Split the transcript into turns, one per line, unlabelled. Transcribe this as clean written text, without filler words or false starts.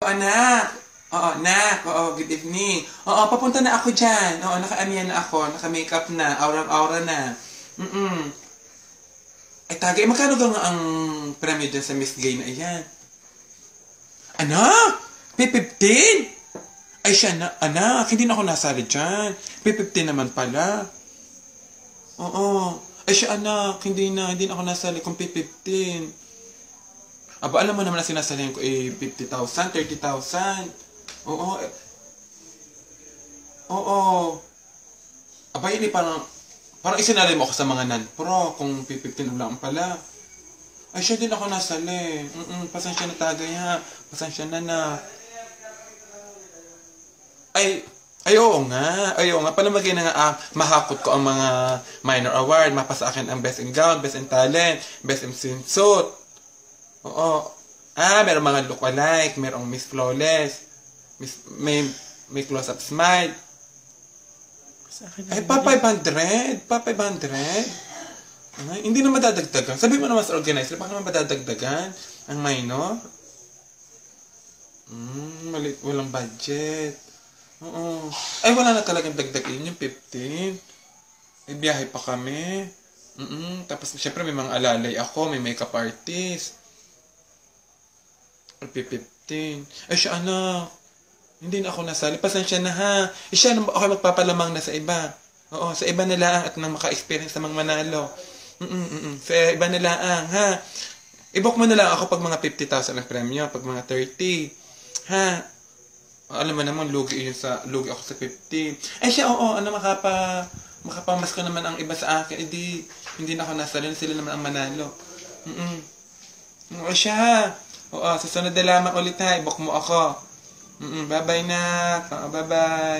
Anak! Oo, anak. Oo, good evening. Oo, papunta na ako dyan. Oo, naka-aniyan na ako. Naka-makeup na. Aura-aura na. Ay, tagay. Magkano nga ang premyo dyan sa Miss Gay na iyan? Anak! P15? Ay, siya na. Anak, hindi na ako nasali dyan. P15 naman pala. Oo. Ay, siya anak. Hindi na ako nasali kung P15. Aba, alam mo naman na sinasalihan ko 50,000, 30,000. Oo. Oo. Aba, yun parang isinali mo ako sa mga non-pro kung P15 lang pala. Ay, siya din ako nasali. Pasensya na tagay ha. Pasensya na. Ay, oo nga. Palamagay na nga, mahakot ko ang mga minor award. Mapasa akin ang best in gown, best in talent, best in swimsuit. Oo. Merong mga look-alike, merong Miss Flawless, may close-up smile. Ay, pa 500? Ay, hindi na madadagdagan. Sabi mo naman sa organizer, baka naman madadagdagan ang minor? Maliit, walang budget. Oo. Ay, wala na talagang dagdagin yung 15. Ay, biyahe pa kami. Tapos, syempre, may mga alalay ako, may makeup artist. P15. Ay, siya anak. Hindi na ako nasali. Pasensya na ha. Siya na ako magpapalamang na sa iba. Oo, sa iba na lang at nang maka-experience sa mga manalo. Sa iba na lang ha. I-book mo na lang ako pag mga 50,000 ang premyo. Pag mga 30. Ha. Alam mo naman, lugi ako sa 50. Ay, siya, oo. Makapamas ko naman ang iba sa akin. Hindi na ako nasali. Sila naman ang manalo. Oo, siya. Oo, susunod na lamang ulit ha. I-book mo ako. Bye-bye na. Bye-bye.